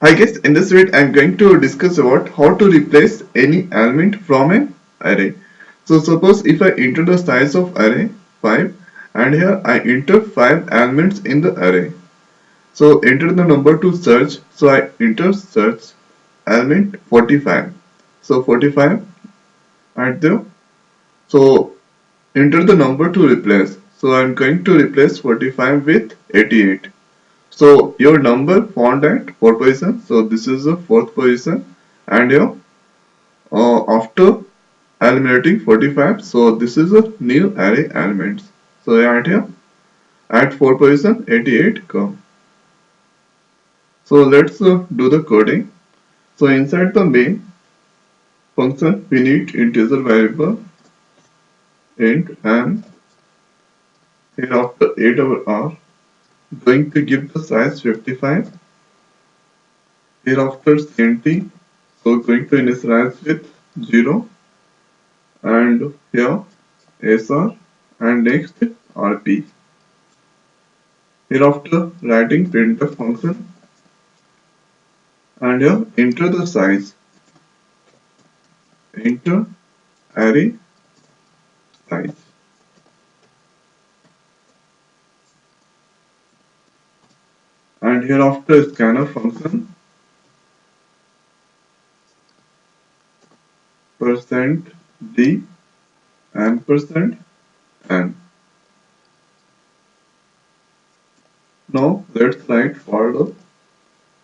I guess in this video I'm going to discuss about how to replace any element from an array. So suppose if I enter the size of array 5 and here I enter 5 elements in the array. So enter the number to search. So I enter search element 45. So 45 at the so enter the number to replace. So I'm going to replace 45 with 88. So your number found at fourth position. So this is the fourth position, and your after eliminating 45. So this is a new array elements. So right here at fourth position 88 come. So let's do the coding. So inside the main function we need integer variable int and here after 8 over r going to give the size 55. Here after cnt so going to initialize with 0 and here SR and next RP. Hereafter writing printf function and here enter the size, enter array size and hereafter scanf function percent %d ampersand n. Now let's write for loop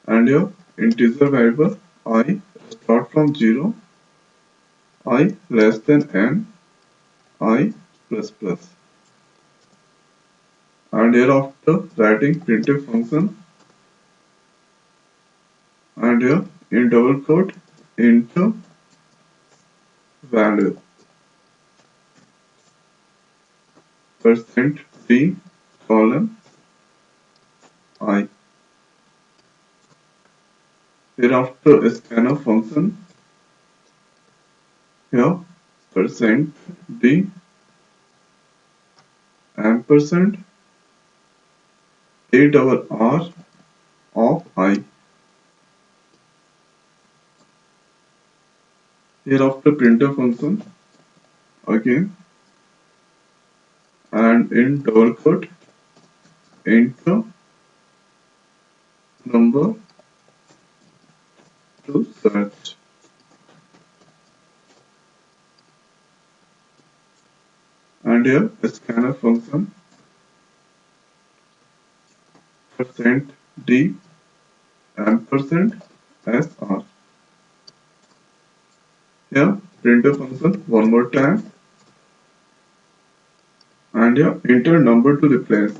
and here integer variable I start from 0, I less than n, I plus plus and hereafter writing printf function and here in double quote enter value percent %d colon I. Hereafter scanf function here percent %d ampersand a double r of I. Hereafter printf function again and in double quote enter number to search and here scanf function percent %d ampersand sr. Here printf function one more time and here enter number to replace.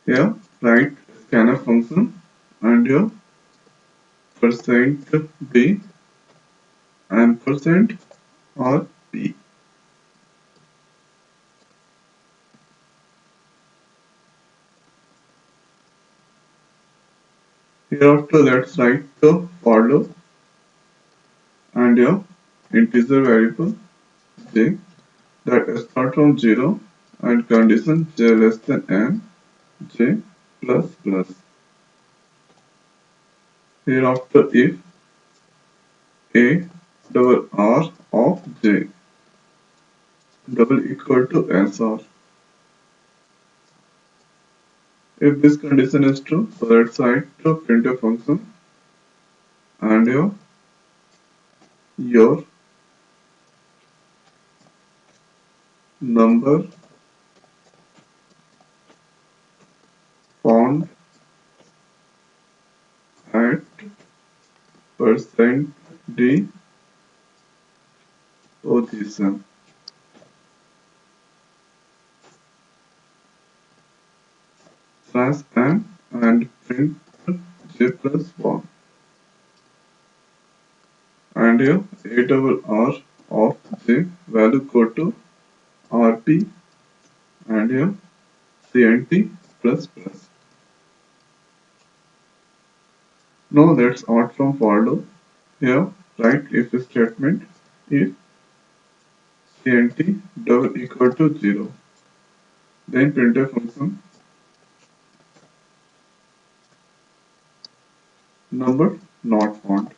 Here write scanf function and here percent %b ampersand or p. Hereafter let's write the for loop and here integer variable j that start from 0 and condition j less than n, j plus plus. Hereafter if a double r of j double equal to sr. If this condition is true, so let's write the printf function and here your number found at percent %d position slash n and print j plus 1 and here a double r of j value go to rp and here cnt plus plus. Now let's out from for loop. Here write if statement if cnt double equal to 0. Then printf function number not found.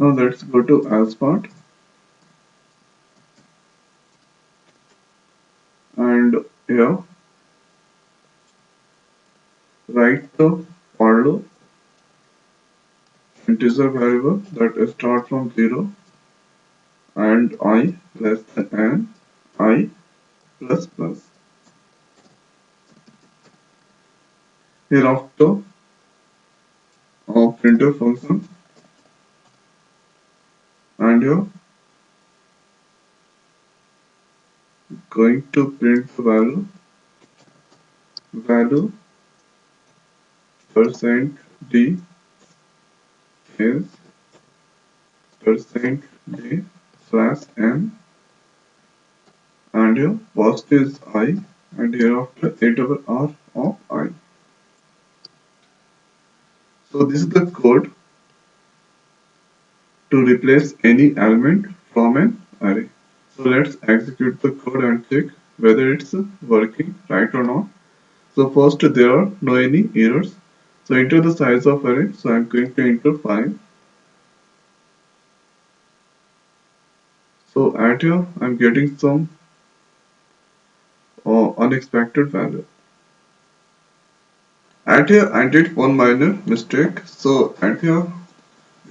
Now let's go to else part and here write the for loop integer variable that start from 0 and I less than n I plus plus. Hereafter printf function and you're going to print the value percent d is percent d slash n and your first is I and hereafter a double r of I. So this is the code to replace any element from an array. So let's execute the code and check whether it's working right or not. So first there are no any errors. So enter the size of array. So I'm going to enter 5. So at here I'm getting some unexpected value. At here I did one minor mistake. So at here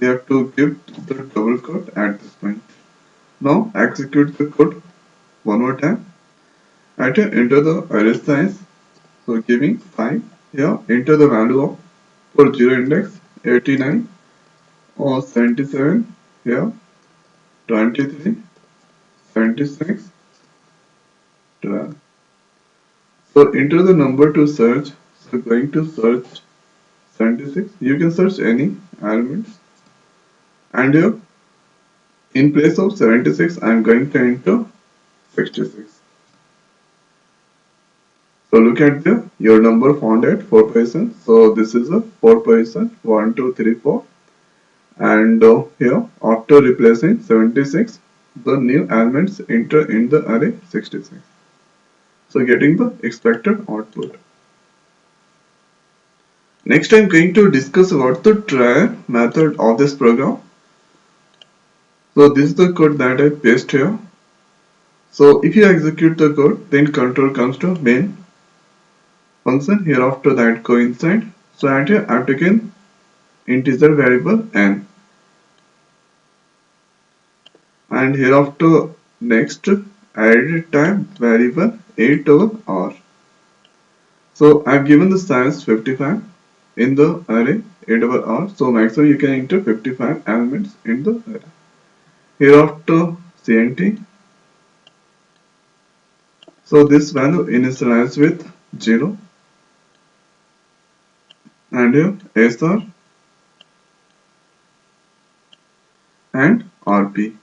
we have to give the double quote at this point. Now execute the code one more time. At here enter the array size. So giving 5. Here enter the value of for 0 index 89 or 77. Here 23, 76, 12. So enter the number to search. So going to search 76. You can search any elements. And here in place of 76, I am going to enter 66. So look at your number found at 4 position. So this is a 4 position 1, 2, 3, 4. And here after replacing 76, the new elements enter in the array 66. So getting the expected output. Next I'm going to discuss about the try method of this program. So this is the code that I paste here. So if you execute the code, then control comes to main function. Hereafter that go inside. So at here I've taken integer variable n. And hereafter next added type variable a to r. So I've given the size 55 in the array a double r. So maximum you can enter 55 elements in the array. Hereafter cnt. So this value initialized with 0 and here sr and rp.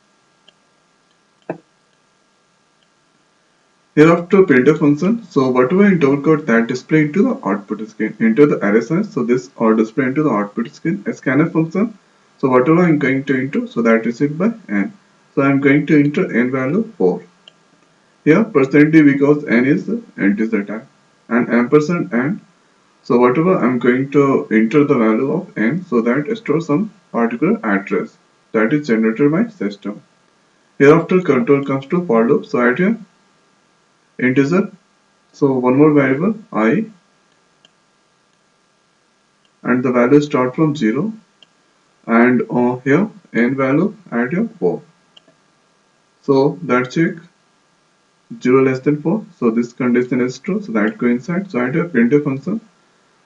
Hereafter printf function. So whatever in double quote that display into the output screen into the array size. So this or display into the output screen. A scanf function. So whatever I'm going to enter, so that is it by n. So I'm going to enter n value 4. Here percent %d because n is the integer type and ampersand n. So whatever I'm going to enter the value of n, so that stores some particular address that is generated by system. Hereafter control comes to for loop. So at here integer. So one more variable I and the value start from 0 and here n value at your 4. So that check 0 less than 4. So this condition is true. So that coincides. So at your printf function.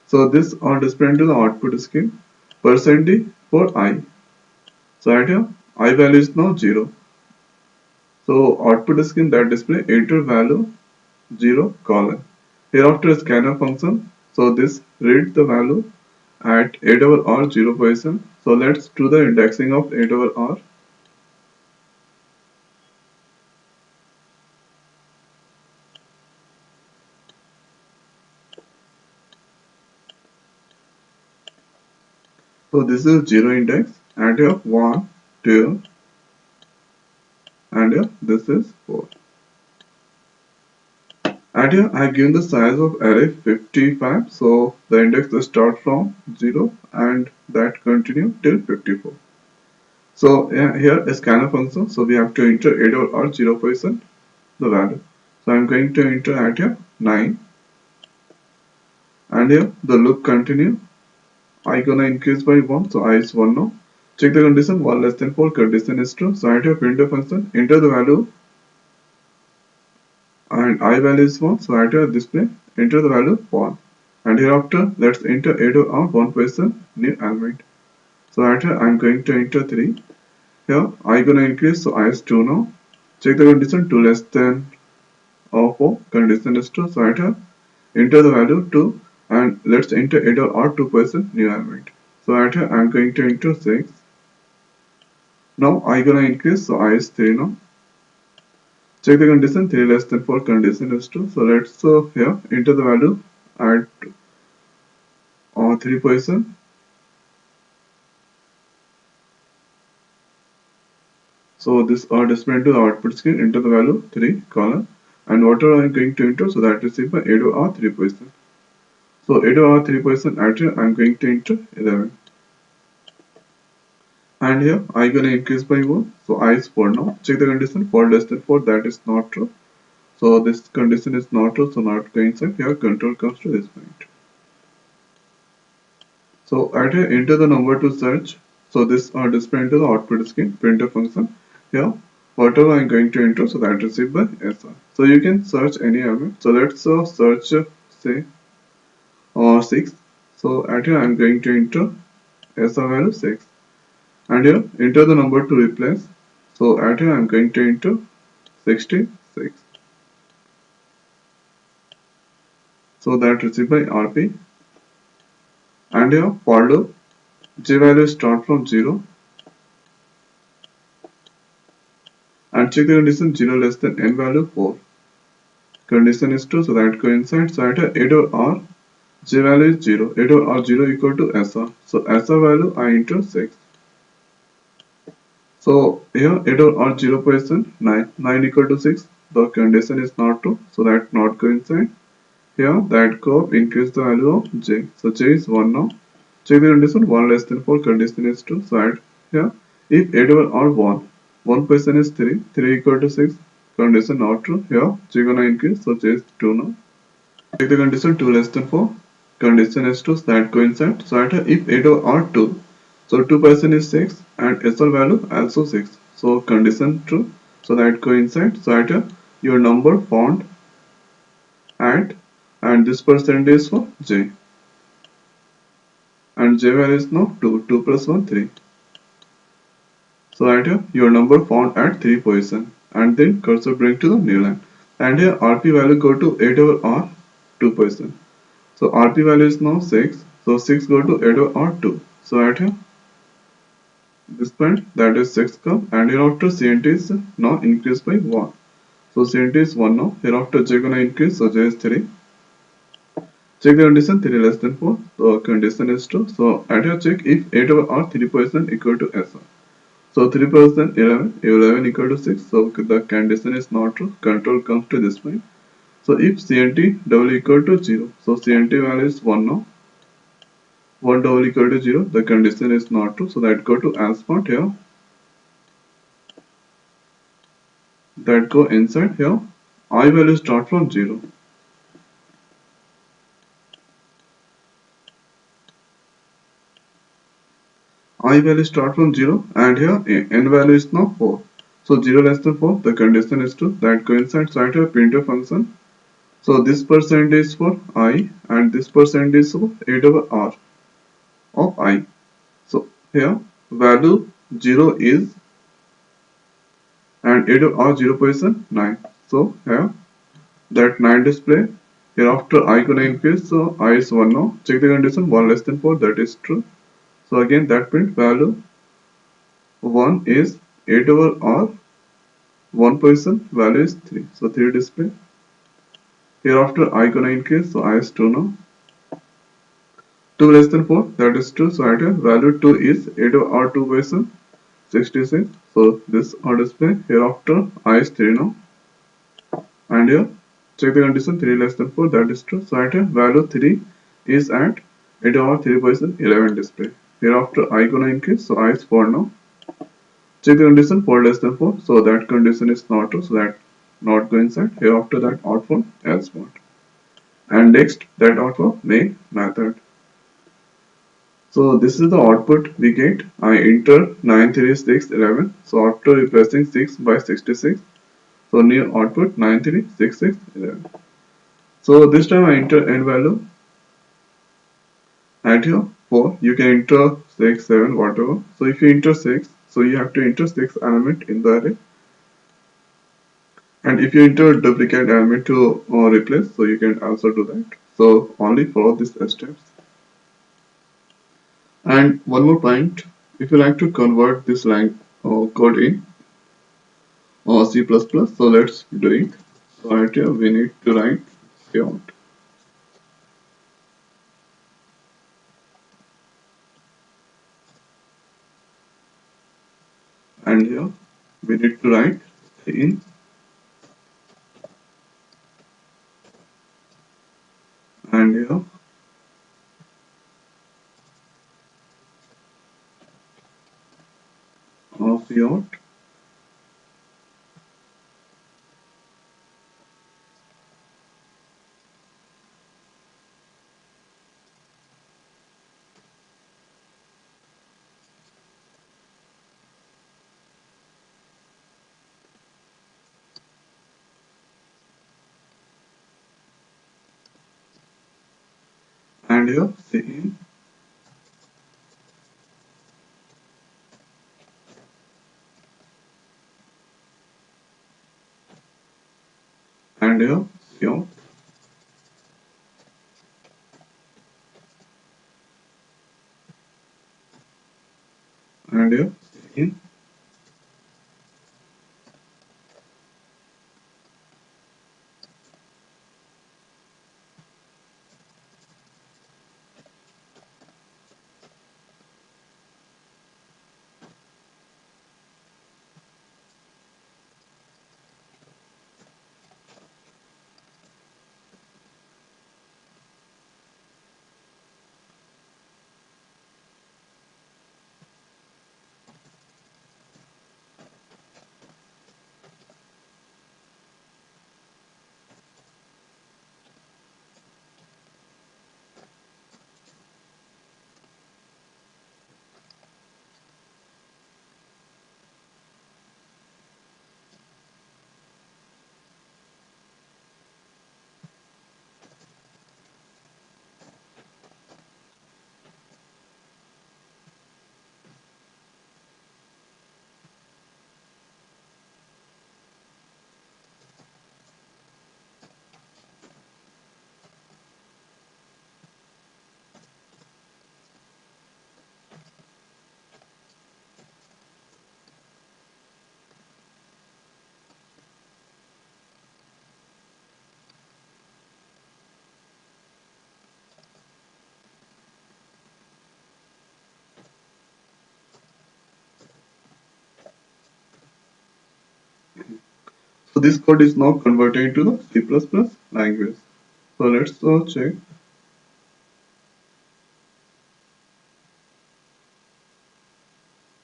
So this are displayed into the output screen percent %d for I. So at here I value is now 0. So output screen that display enter value 0 colon. Hereafter scanf function. So this reads the value at a double r 0 position. So let's do the indexing of a double r. So this is 0 index, and here 1, 2, and here this is 4. And here I have given the size of array 55, so the index will start from 0 and that continue till 54. So yeah, here is scanner function, so we have to enter either or 0% the value. So I'm going to enter at here 9, and here the loop continue. I gonna increase by 1, so I is 1 now. Check the condition, 1 less than 4, condition is true. So at here printf function, enter the value and I value is 1, so at here display, enter the value 1. And hereafter, let's enter either or 1% new element. So at here I'm going to enter 3. Here I gonna increase, so I is 2 now. Check the condition, 2 less than or 4, condition is true. So at here enter the value 2 and let's enter either or 2% new element. So at here I'm going to enter 6. Now I gonna increase, so I is 3 now. Check the condition, 3 less than 4, condition is true. So let's here enter the value at 3%. So this are displayed to the output screen, enter the value 3 column, and whatever I'm going to enter, so that is equal to 8 or 3%. So 8 or 3% at here I'm going to enter 11. And here I gonna increase by 1, so I is 4 now. Check the condition, 4 less than 4, that is not true. So this condition is not true, so not going inside. Here control comes to this point. So at here enter the number to search. So this are displayed into the output screen, printf function. Here whatever I'm going to enter, so that is received by SR. So you can search any element. So let's search say 6. So at here I'm going to enter SR value 6. And here enter the number to replace. So at here I'm going to enter 66. So that received by RP. And here for loop, J value start from 0 and check the condition, 0 less than n value 4. Condition is true, so that coincides. So at a 8 or R, J value is 0. 8 or R 0 equal to SR. So SR value I enter 6. So here 8 or R 0%, 9. 9 equal to 6. The condition is not true, so that not coincide. Here that curve increase the value of J. So J is 1 now. Check the condition, 1 less than 4, condition is true. So at here, if 8 over R 1, 1% is 3, 3 equal to 6, condition not true. Here, J gonna increase, so J is 2 now. Check the condition, 2 less than 4, condition is true, so that coincides. So at here, if 8 over R 2, so 2% is 6 and SL value also 6. So condition true, so that coincides. So at here, your number found at and this percentage for J. And J value is now 2, 2 plus 1, 3. So at here your number found at 3 position and then cursor bring to the new line. And here RP value go to 8 over R 2 position. So RP value is now 6. So 6 go to 8 over R 2. So at here this point that is 6 come and hereafter CNT is now increased by 1. So CNT is 1 now. Hereafter J gonna increase, so J is 3. Check the condition, 3 less than 4, so condition is true. So at your check if 8 over R 3% equal to SR. So 3% 11, 11 equal to 6, so the condition is not true, control comes to this point. So if CNT double equal to 0, so CNT value is 1 now, 1 double equal to 0, the condition is not true, so that go to else part here, that go inside here, I value start from 0. I value start from 0 and here n value is now 4. So 0 less than 4, the condition is true, that coincides. So I have a printf function. So this percent is for I and this percent is for 8 over R of I. So here value 0 is and 8 over R 0.9. So here that 9 display. Hereafter I gonna increase, so I is 1 now. Check the condition, 1 less than 4, that is true. So again that print value 1 is 8 over R 1% value is 3. So 3 display. Hereafter I gonna increase, so I is 2 now. 2 less than 4, that is true. So at here value 2 is 8 or 2 by some 66. So this are display. Hereafter I is 3 now. And here check the condition 3 less than 4, that is true. So at here value 3 is at 8 or 3 by some 11 display. Hereafter I gonna increase, so I is 4 now. Check the condition 4 less than 4, so that condition is not true, so that not go inside. Hereafter that output else mode. And next that output main method. So this is the output we get. I enter 93611. So after replacing 6 by 66, so new output 936611. So this time I enter n value at here 4. You can enter 6, 7, whatever. So if you enter 6, so you have to enter 6 element in the array. And if you enter duplicate element to replace, so you can also do that. So only follow these steps. And one more point, if you like to convert this line code in C++, so let's do it. So right here we need to write cout, and here we need to write in, and here cout, and here cin, and here cout, and here cin, So this code is now converted into the C++ language. So let's check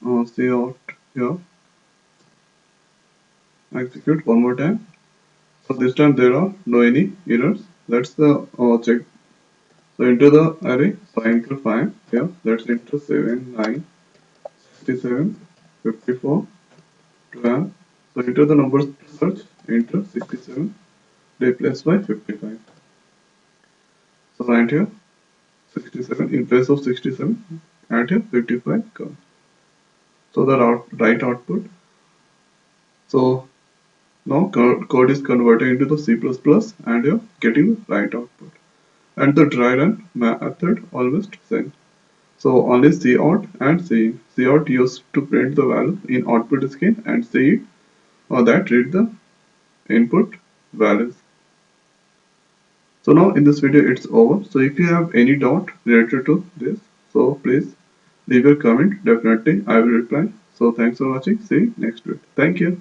cout here, execute one more time. So this time there are no any errors. Let's check. So into the array, so enter 5 here. Let's enter 7, 9, 67, 54, 12. So enter the numbers to search. Enter 67, replace by 55. So right here 67 in place of 67. Add here 55. Come. So the right output. So now code is converted into the C++ and you're getting the right output. And the dry run method always same. So only cout and cin. Cout used to print the value in output screen, and cin or that read the input values. So now in this video it's over. So if you have any doubt related to this, so please leave your comment. Definitely I will reply. So thanks for watching. See you next video. Thank you.